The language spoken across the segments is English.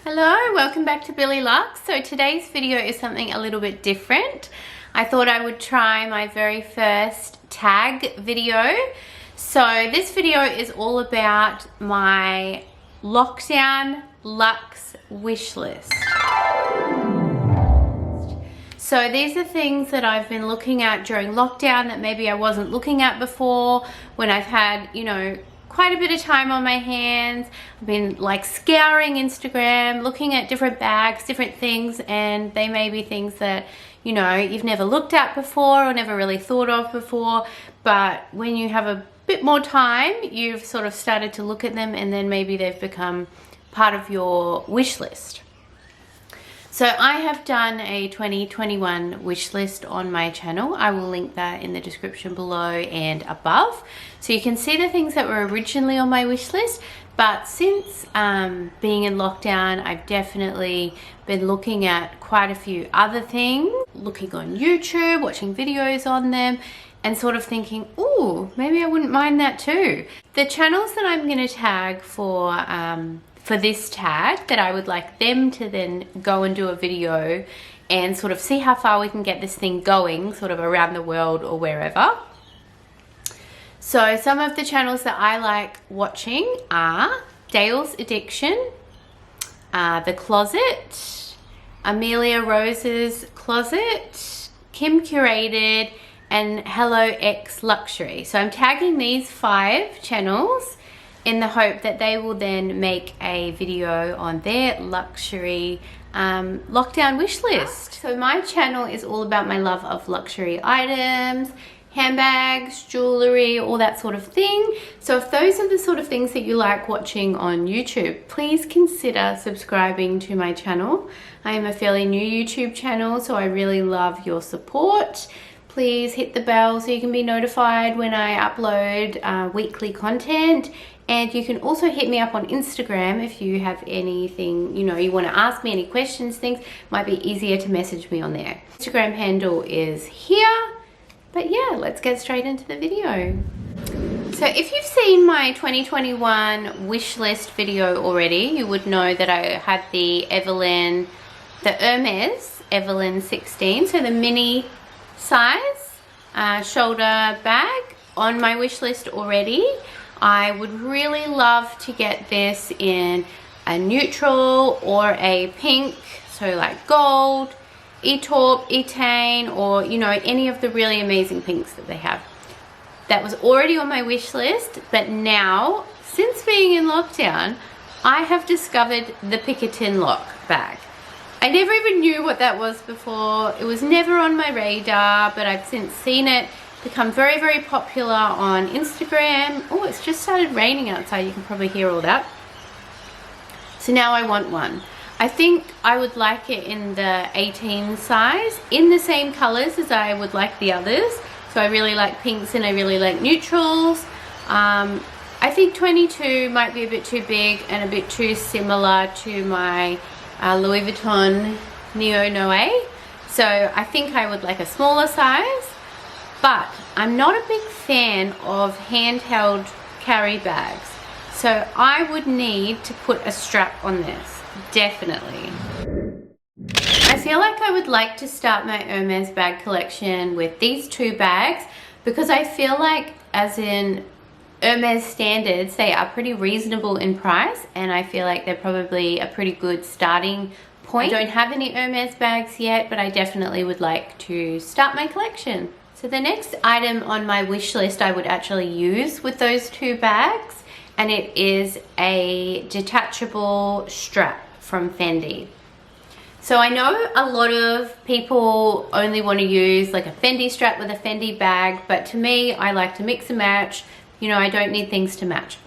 Hello, welcome back to Billy Luxe. So today's video is something a little bit different. I thought I would try my very first tag video. So this video is all about my lockdown luxe wish list. So these are things that I've been looking at during lockdown that maybe I wasn't looking at before when I've had, quite a bit of time on my hands. I've been like scouring Instagram, looking at different bags, different things, and they may be things that, you've never looked at before or never really thought of before. But when you have a bit more time, you've sort of started to look at them and then maybe they've become part of your wish list. So I have done a 2021 wish list on my channel. I will link that in the description below and above. So you can see the things that were originally on my wish list. But since being in lockdown, I've definitely been looking at quite a few other things. Looking on YouTube, watching videos on them, and sort of thinking, ooh, maybe I wouldn't mind that too. The channels that I'm gonna tag for this tag that I would like them to then go and do a video and sort of see how far we can get this thing going, sort of around the world or wherever. So some of the channels that I like watching are Dale's Addiction, The Closet, Amelia Rose's Closet, Kim Curated, and Hello X Luxury. So I'm tagging these 5 channels in the hope that they will then make a video on their luxury lockdown wish list. So my channel is all about my love of luxury items, handbags, jewelry, all that sort of thing. So if those are the sort of things that you like watching on YouTube, please consider subscribing to my channel. I am a fairly new YouTube channel, so I really love your support. Please hit the bell so you can be notified when I upload weekly content. And you can also hit me up on Instagram if you have anything, you want to ask me, any questions, things. Might be easier to message me on there. Instagram handle is here. But yeah, let's get straight into the video. So if you've seen my 2021 wish list video already, you would know that I had the Hermes Evelyn 16, so the mini size shoulder bag on my wish list already. I would really love to get this in a neutral or a pink, so like gold, E-taupe, E-Tane, or any of the really amazing pinks that they have. That was already on my wish list, but now, since being in lockdown, I have discovered the Picotin Lock bag. I never even knew what that was before. It was never on my radar, but I've since seen it become very, very popular on Instagram. Oh, it's just started raining outside. You can probably hear all that. So now I want one. I think I would like it in the 18 size, in the same colors as I would like the others. So I really like pinks and I really like neutrals. I think 22 might be a bit too big and a bit too similar to my Louis Vuitton Neo Noe. So I think I would like a smaller size. But I'm not a big fan of handheld carry bags. So I would need to put a strap on this, definitely. I feel like I would like to start my Hermes bag collection with these 2 bags because I feel like, as in Hermes standards, they are pretty reasonable in price, and I feel like they're probably a pretty good starting point. I don't have any Hermes bags yet, but I definitely would like to start my collection. So the next item on my wish list I would actually use with those 2 bags, and it is a detachable strap from Fendi. So I know a lot of people only want to use like a Fendi strap with a Fendi bag, but to me, I like to mix and match. I don't need things to match.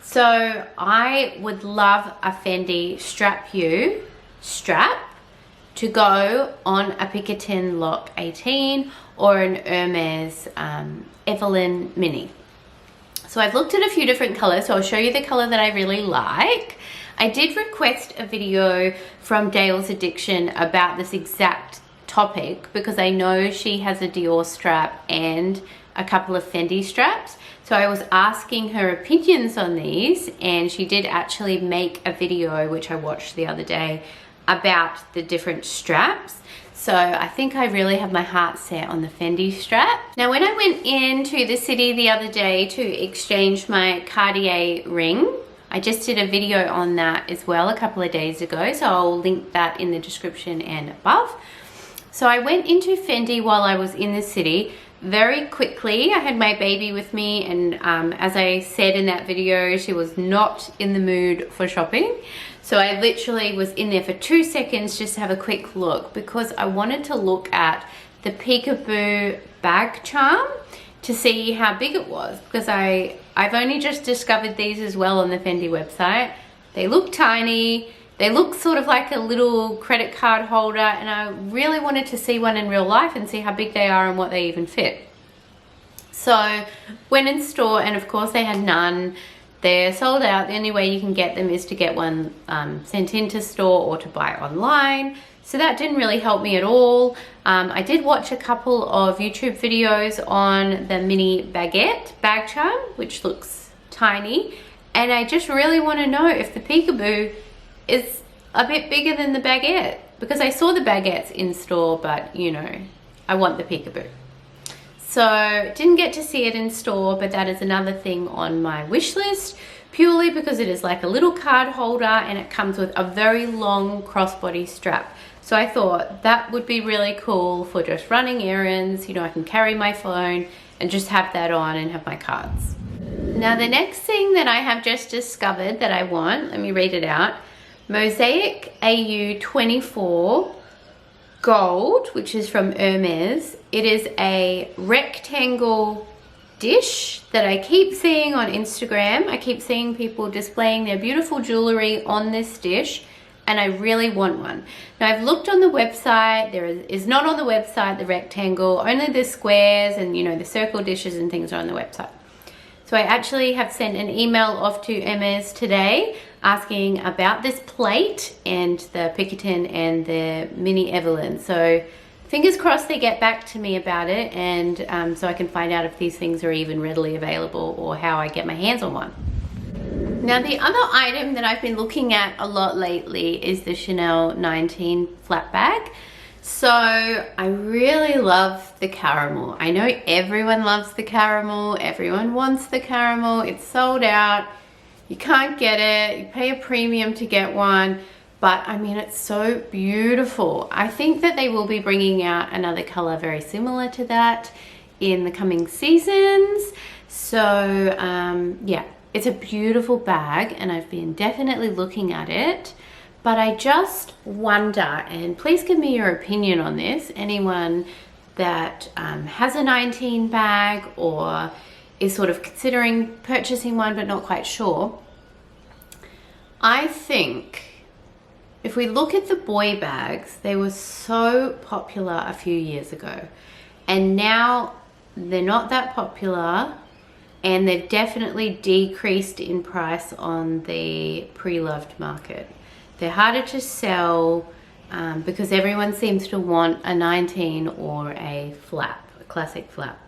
So I would love a Fendi Strap You strap to go on a Picotin Lock 18 or an Hermes Evelyn Mini. So I've looked at a few different colors, so I'll show you the color that I really like. I did request a video from Dale's Addiction about this exact topic because I know she has a Dior strap and a couple of Fendi straps. So I was asking her opinions on these, and she did actually make a video, which I watched the other day, about the different straps. So I think I really have my heart set on the Fendi strap. Now, when I went into the city the other day to exchange my Cartier ring, I just did a video on that as well a couple of days ago, so I'll link that in the description and above. So I went into Fendi while I was in the city very quickly. I had my baby with me, and as I said in that video, she was not in the mood for shopping. So I literally was in there for 2 seconds just to have a quick look, because I wanted to look at the Peekaboo bag charm to see how big it was, because I've only just discovered these as well on the Fendi website. They look tiny. They look sort of like a little credit card holder, and I really wanted to see one in real life and see how big they are and what they even fit. So went in store, and of course they had none. They're sold out. The only way you can get them is to get one sent into store or to buy online. So that didn't really help me at all. I did watch a couple of YouTube videos on the mini baguette bag charm, which looks tiny. And I just really want to know if the Peekaboo is a bit bigger than the baguette, because I saw the baguettes in store, but you know, I want the Peekaboo. So didn't get to see it in store, but that is another thing on my wish list, purely because it is like a little card holder and it comes with a very long crossbody strap. So I thought that would be really cool for just running errands. You know, I can carry my phone and just have that on and have my cards. Now the next thing that I have just discovered that I want, let me read it out. Mosaic AU24 Gold, which is from Hermes. It is a rectangle dish that I keep seeing on Instagram. I keep seeing people displaying their beautiful jewelry on this dish, and I really want one. Now I've looked on the website. There is not on the website the rectangle, only the squares and, you know, the circle dishes and things are on the website. So I actually have sent an email off to Hermes today asking about this plate and the Picotin and the mini Evelyn. So fingers crossed they get back to me about it, and so I can find out if these things are even readily available or how I get my hands on one. Now the other item that I've been looking at a lot lately is the Chanel 19 flat bag. So I really love the caramel. I know everyone loves the caramel. Everyone wants the caramel. It's sold out. You can't get it. You pay a premium to get one. But I mean, it's so beautiful. I think that they will be bringing out another color very similar to that in the coming seasons. So yeah, it's a beautiful bag, and I've been definitely looking at it. But I just wonder, and please give me your opinion on this, anyone that has a 19 bag or is sort of considering purchasing one but not quite sure. I think if we look at the boy bags, they were so popular a few years ago, and now they're not that popular, and they've definitely decreased in price on the pre-loved market. They're harder to sell because everyone seems to want a 19 or a flap, a classic flap.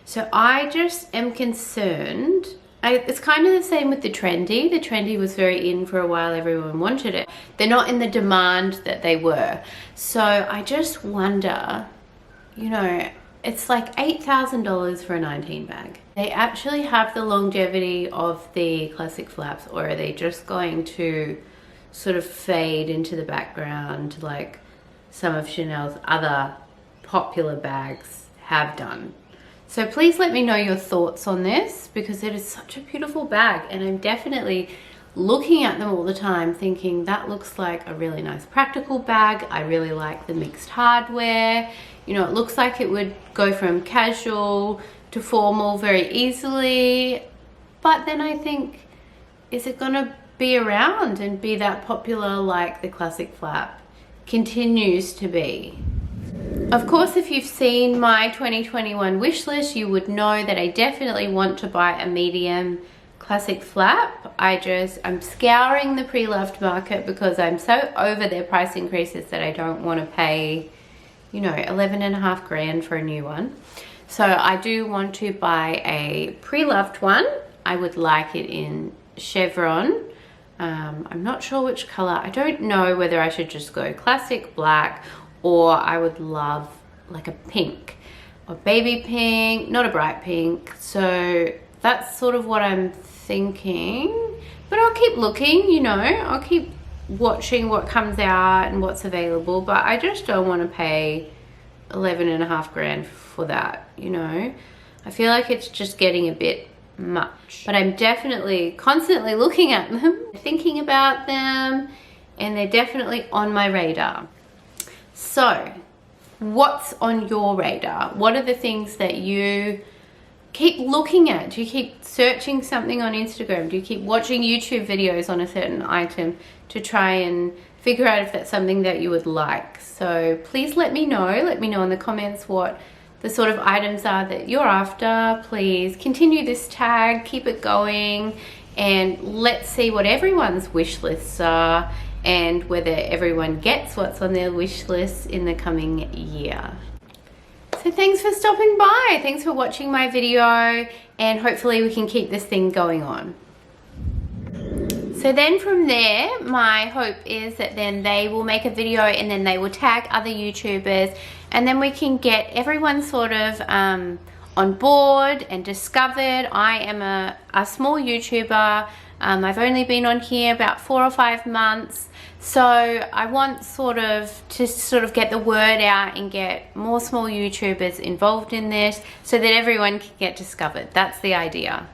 So I just am concerned. It's kind of the same with the trendy. The trendy was very in for a while. Everyone wanted it. They're not in the demand that they were. So I just wonder, you know, it's like $8,000 for a 19 bag. They actually have the longevity of the classic flaps, or are they just going to sort of fade into the background like some of Chanel's other popular bags have done? So please let me know your thoughts on this, because it is such a beautiful bag, and I'm definitely looking at them all the time thinking that looks like a really nice practical bag. I really like the mixed hardware. You know, it looks like it would go from casual to formal very easily, but then I think, is it gonna be around and be that popular like the classic flap continues to be? Of course, if you've seen my 2021 wish list, you would know that I definitely want to buy a medium classic flap. I'm scouring the pre-loved market because I'm so over their price increases that I don't want to pay, you know, 11.5 grand for a new one. So I do want to buy a pre-loved one. I would like it in chevron. I'm not sure which color. I don't know whether I should just go classic black, or I would love like a pink or baby pink, not a bright pink. So that's sort of what I'm thinking, but I'll keep looking, you know, I'll keep watching what comes out and what's available, but I just don't want to pay 11.5 grand for that, you know. I feel like it's just getting a bit much, but I'm definitely constantly looking at them, thinking about them, and they're definitely on my radar. So what's on your radar? What are the things that you keep looking at? Do you keep searching something on Instagram? Do you keep watching YouTube videos on a certain item to try and figure out if that's something that you would like? So please let me know in the comments what the sort of items are that you're after. Please continue this tag, keep it going, and let's see what everyone's wish lists are and whether everyone gets what's on their wish list in the coming year. So thanks for stopping by. Thanks for watching my video, and hopefully we can keep this thing going on. So then from there, my hope is that then they will make a video and then they will tag other YouTubers, and then we can get everyone sort of on board and discovered. I am a small YouTuber. I've only been on here about 4 or 5 months. So I want to get the word out and get more small YouTubers involved in this so that everyone can get discovered. That's the idea.